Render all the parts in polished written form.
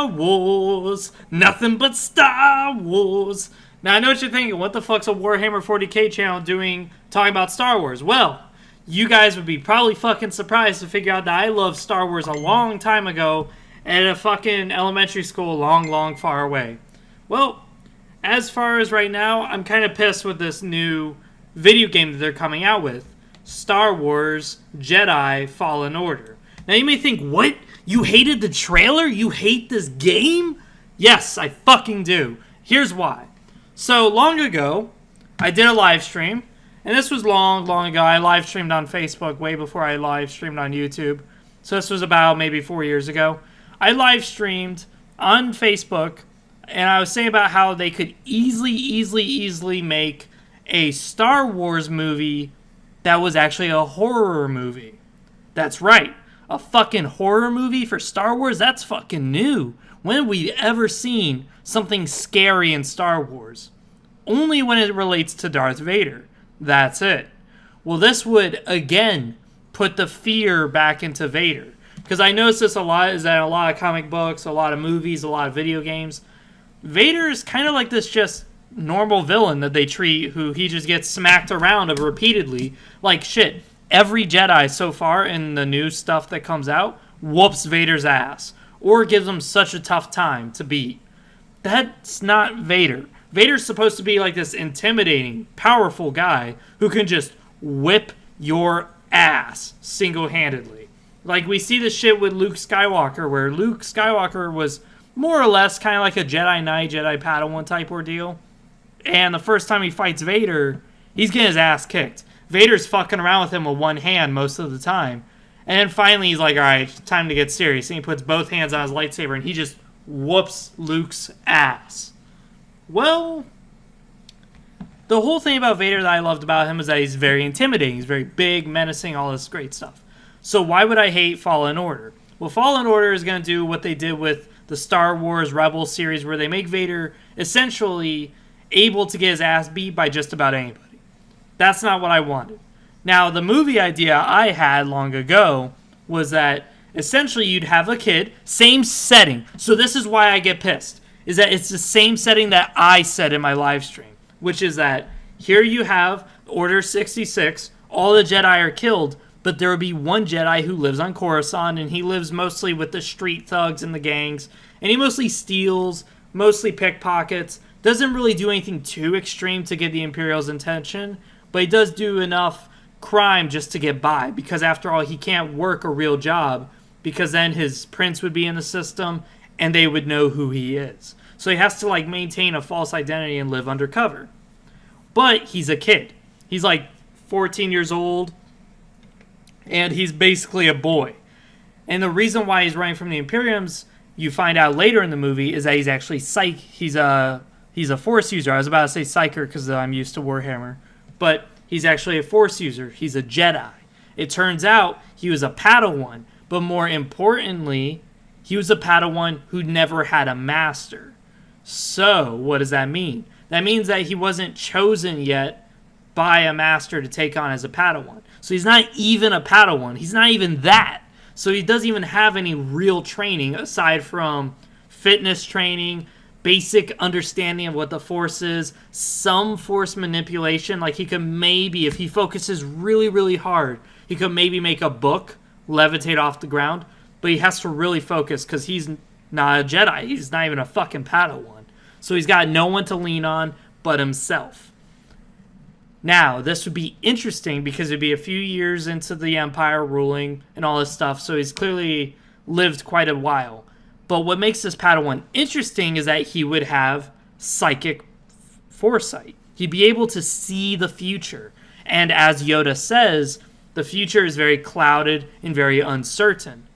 Star Wars. Nothing but Star Wars. Now, I know what you're thinking. What the fuck's a Warhammer 40k channel doing talking about Star Wars? Well, you guys would be probably fucking surprised to figure out that I loved Star Wars a long time ago at a fucking elementary school long, long far away. Well, as far as right now, I'm kind of pissed with this new video game that they're coming out with. Star Wars Jedi Fallen Order. Now you may think, what? You hated the trailer? You hate this game? Yes, I fucking do. Here's why. So, long ago, I did a live stream. And this was long, long ago. I live streamed on Facebook way before I live streamed on YouTube. So this was about maybe 4 years ago. I live streamed on Facebook. And I was saying about how they could easily make a Star Wars movie that was actually a horror movie. That's right. A fucking horror movie for Star Wars? That's fucking new. When have we ever seen something scary in Star Wars? Only when it relates to Darth Vader. That's it. Well, this would, again, put the fear back into Vader. Because I noticed this a lot, is that a lot of comic books, a lot of movies, a lot of video games, Vader is kind of like this just normal villain that they treat, who he just gets smacked around of repeatedly. Like, shit. Every Jedi so far in the new stuff that comes out whoops Vader's ass or gives him such a tough time to beat. That's not Vader. Vader's supposed to be like this intimidating, powerful guy who can just whip your ass single-handedly. Like we see this shit with Luke Skywalker, where Luke Skywalker was more or less kind of like a Jedi Knight, Jedi Padawan type ordeal. And the first time he fights Vader, he's getting his ass kicked. Vader's fucking around with him with one hand most of the time. And then finally he's like, alright, time to get serious. And he puts both hands on his lightsaber and he just whoops Luke's ass. Well, the whole thing about Vader that I loved about him is that he's very intimidating. He's very big, menacing, all this great stuff. So why would I hate Fallen Order? Well, Fallen Order is going to do what they did with the Star Wars Rebels series, where they make Vader essentially able to get his ass beat by just about anybody. That's not what I wanted. Now, the movie idea I had long ago was that essentially you'd have a kid, same setting. So this is why I get pissed, is that it's the same setting that I said in my live stream, which is that here you have Order 66, all the Jedi are killed, but there will be one Jedi who lives on Coruscant, and he lives mostly with the street thugs and the gangs, and he mostly steals, mostly pickpockets, doesn't really do anything too extreme to get the Imperial's attention, but he does do enough crime just to get by, because after all, he can't work a real job, because then his prince would be in the system, and they would know who he is. So he has to, like, maintain a false identity and live undercover. But he's a kid. He's, like, 14 years old, and he's basically a boy. And the reason why he's running from the Imperiums, you find out later in the movie, is that he's actually he's a Force user. I was about to say Psyker because I'm used to Warhammer. But he's actually a Force user. He's a Jedi. It turns out he was a Padawan. But more importantly, he was a Padawan who never had a master. So, what does that mean? That means that he wasn't chosen yet by a master to take on as a Padawan. So he's not even a Padawan. He's not even that. So he doesn't even have any real training aside from fitness training, basic understanding of what the Force is, some Force manipulation. Like he could maybe, if he focuses really, really hard, he could maybe make a book levitate off the ground. But he has to really focus because he's not a Jedi. He's not even a fucking Padawan. So he's got no one to lean on but himself. Now, this would be interesting because it'd be a few years into the Empire ruling and all this stuff, so he's clearly lived quite a while. But what makes this Padawan interesting is that he would have psychic foresight. He'd be able to see the future. And as Yoda says, the future is very clouded and very uncertain.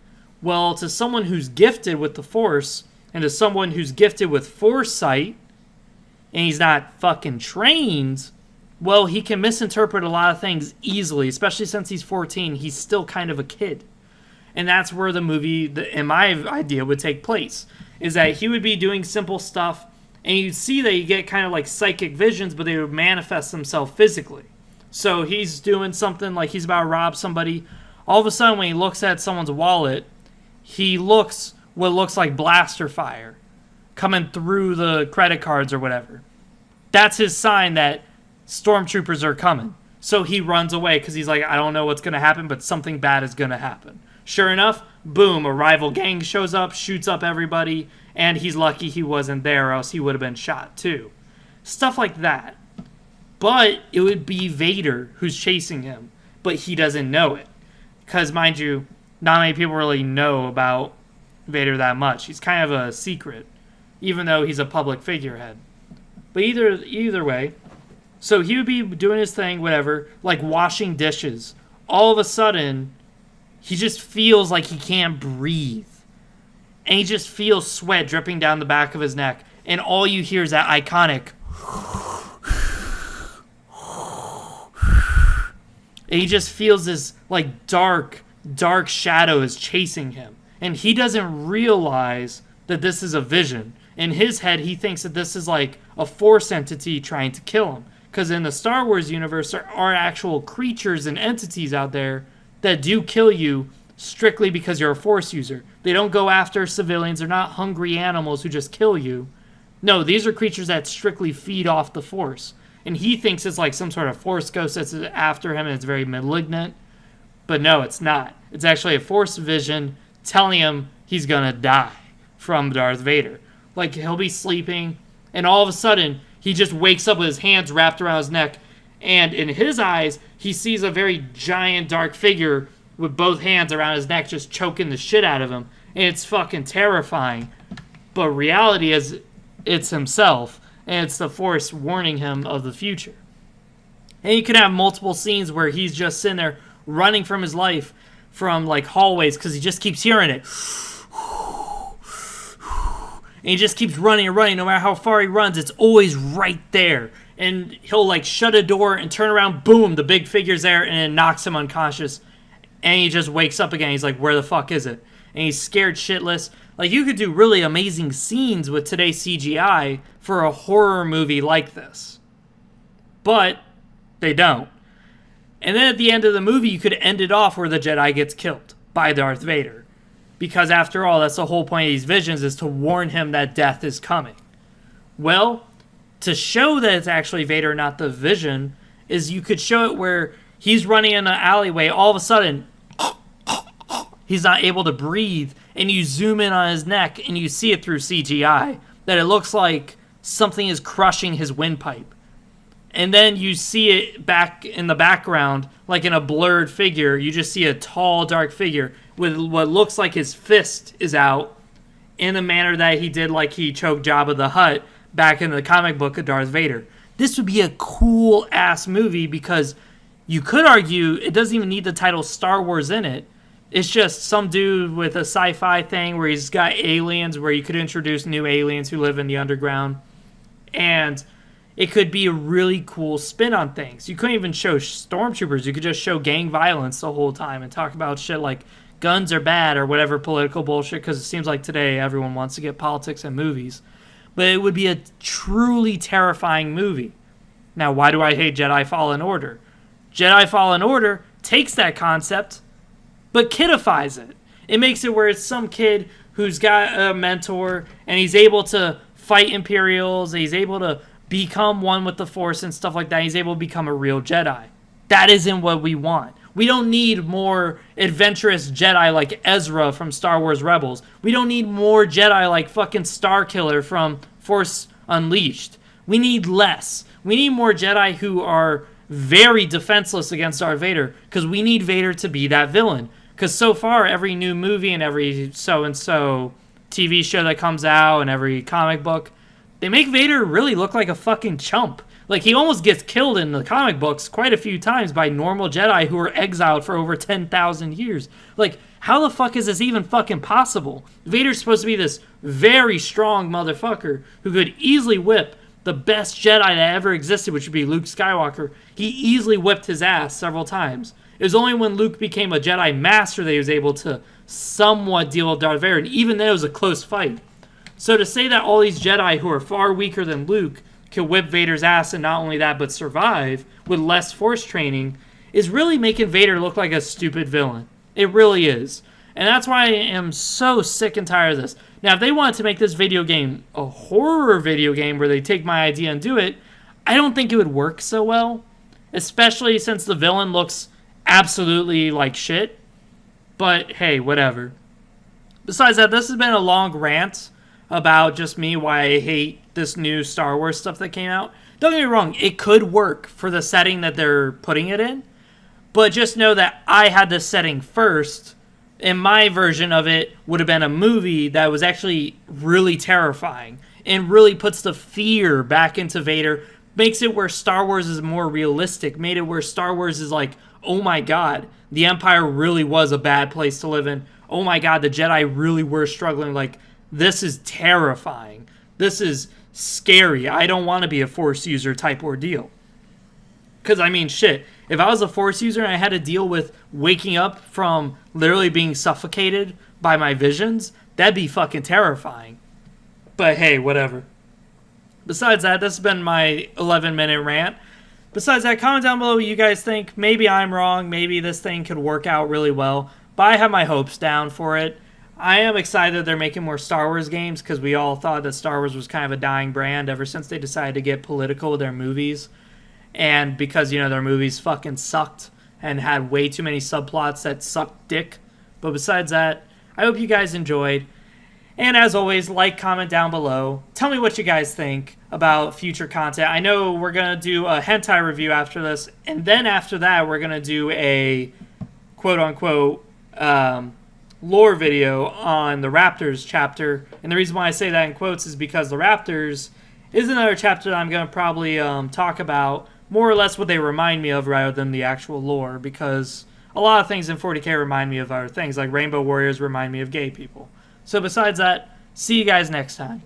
Well, to someone who's gifted with the Force, and to someone who's gifted with foresight, and he's not fucking trained, well, he can misinterpret a lot of things easily, especially since he's 14. He's still kind of a kid. And that's where the movie, in my idea, would take place, is that he would be doing simple stuff, and you'd see that you get kind of like psychic visions, but they would manifest themselves physically. So he's doing something like he's about to rob somebody. All of a sudden, when he looks at someone's wallet, he looks what looks like blaster fire coming through the credit cards or whatever. That's his sign that stormtroopers are coming. So he runs away because he's like, I don't know what's going to happen, but something bad is going to happen. Sure enough, boom, a rival gang shows up, shoots up everybody, and he's lucky he wasn't there or else he would have been shot too. Stuff like that. But it would be Vader who's chasing him, but he doesn't know it. Because, mind you, not many people really know about Vader that much. He's kind of a secret, even though he's a public figurehead. But either way, so he would be doing his thing, whatever, like washing dishes. All of a sudden, he just feels like he can't breathe. And he just feels sweat dripping down the back of his neck. And all you hear is that iconic... And he just feels this, like, dark shadow is chasing him. And he doesn't realize that this is a vision. In his head, he thinks that this is, like, a Force entity trying to kill him. Because in the Star Wars universe, there are actual creatures and entities out there that do kill you strictly because you're a Force user. They don't go after civilians. They're not hungry animals who just kill you. No, these are creatures that strictly feed off the Force. And he thinks it's like some sort of Force ghost that's after him and it's very malignant. But no, it's not. It's actually a Force vision telling him he's going to die from Darth Vader. Like, he'll be sleeping, and all of a sudden, he just wakes up with his hands wrapped around his neck. And in his eyes, he sees a very giant dark figure with both hands around his neck just choking the shit out of him. And it's fucking terrifying. But reality is, it's himself. And it's the Force warning him of the future. And you can have multiple scenes where he's just sitting there running from his life from like hallways because he just keeps hearing it. And he just keeps running and running. No matter how far he runs, it's always right there. And he'll like shut a door and turn around. Boom, the big figure's there and it knocks him unconscious. And he just wakes up again. He's like, where the fuck is it? And he's scared shitless. Like, you could do really amazing scenes with today's CGI for a horror movie like this. But they don't. And then at the end of the movie, you could end it off where the Jedi gets killed by Darth Vader. Because after all, that's the whole point of these visions, is to warn him that death is coming. Well, to show that it's actually Vader, not the vision, is you could show it where he's running in an alleyway, all of a sudden, he's not able to breathe, and you zoom in on his neck, and you see it through CGI, that it looks like something is crushing his windpipe. And then you see it back in the background, like in a blurred figure, you just see a tall, dark figure with what looks like his fist is out in the manner that he did like he choked Jabba the Hutt back in the comic book of Darth Vader. This would be a cool-ass movie because you could argue it doesn't even need the title Star Wars in it. It's just some dude with a sci-fi thing where he's got aliens, where you could introduce new aliens who live in the underground. And it could be a really cool spin on things. You couldn't even show stormtroopers. You could just show gang violence the whole time and talk about shit like guns are bad or whatever political bullshit, because it seems like today everyone wants to get politics in movies. But it would be a truly terrifying movie. Now, why do I hate Jedi Fallen Order? Jedi Fallen Order takes that concept but kidifies it. It makes it where it's some kid who's got a mentor and he's able to fight Imperials, he's able to become one with the Force and stuff like that. He's able to become a real Jedi. That isn't what we want. We don't need more adventurous Jedi like Ezra from Star Wars Rebels. We don't need more Jedi like fucking Starkiller from Force Unleashed. We need less. We need more Jedi who are very defenseless against Darth Vader, because we need Vader to be that villain. Because so far, every new movie and every so-and-so TV show that comes out and every comic book, they make Vader really look like a fucking chump. Like, he almost gets killed in the comic books quite a few times by normal Jedi who were exiled for over 10,000 years. Like, how the fuck is this even fucking possible? Vader's supposed to be this very strong motherfucker who could easily whip the best Jedi that ever existed, which would be Luke Skywalker. He easily whipped his ass several times. It was only when Luke became a Jedi Master that he was able to somewhat deal with Darth Vader, and even then it was a close fight. So to say that all these Jedi who are far weaker than Luke can whip Vader's ass, and not only that, but survive with less Force training, is really making Vader look like a stupid villain. It really is. And that's why I am so sick and tired of this. Now, if they wanted to make this video game a horror video game where they take my idea and do it, I don't think it would work so well. Especially since the villain looks absolutely like shit. But hey, whatever. Besides that, this has been a long rant about just me why I hate this new Star Wars stuff that came out. Don't get me wrong, it could work for the setting that they're putting it in. But just know that I had this setting first. And my version of it would have been a movie that was actually really terrifying. And really puts the fear back into Vader. Makes it where Star Wars is more realistic. Made it where Star Wars is like, oh my god, the Empire really was a bad place to live in. Oh my god, the Jedi really were struggling. Like, this is terrifying. This is scary. I don't want to be a Force user type ordeal. Because, I mean, shit. If I was a Force user and I had to deal with waking up from literally being suffocated by my visions, that'd be fucking terrifying. But hey, whatever. Besides that, this has been my 11-minute rant. Besides that, comment down below what you guys think. Maybe I'm wrong. Maybe this thing could work out really well. But I have my hopes down for it. I am excited they're making more Star Wars games because we all thought that Star Wars was kind of a dying brand ever since they decided to get political with their movies. And because, you know, their movies fucking sucked and had way too many subplots that sucked dick. But besides that, I hope you guys enjoyed. And as always, like, comment down below. Tell me what you guys think about future content. I know we're going to do a hentai review after this. And then after that, we're going to do a quote-unquote lore video on the Raptors chapter. And the reason why I say that in quotes is because the Raptors is another chapter that I'm going to probably talk about more or less what they remind me of rather than the actual lore, because a lot of things in 40K remind me of other things, like Rainbow Warriors remind me of gay people. So besides that, see you guys next time.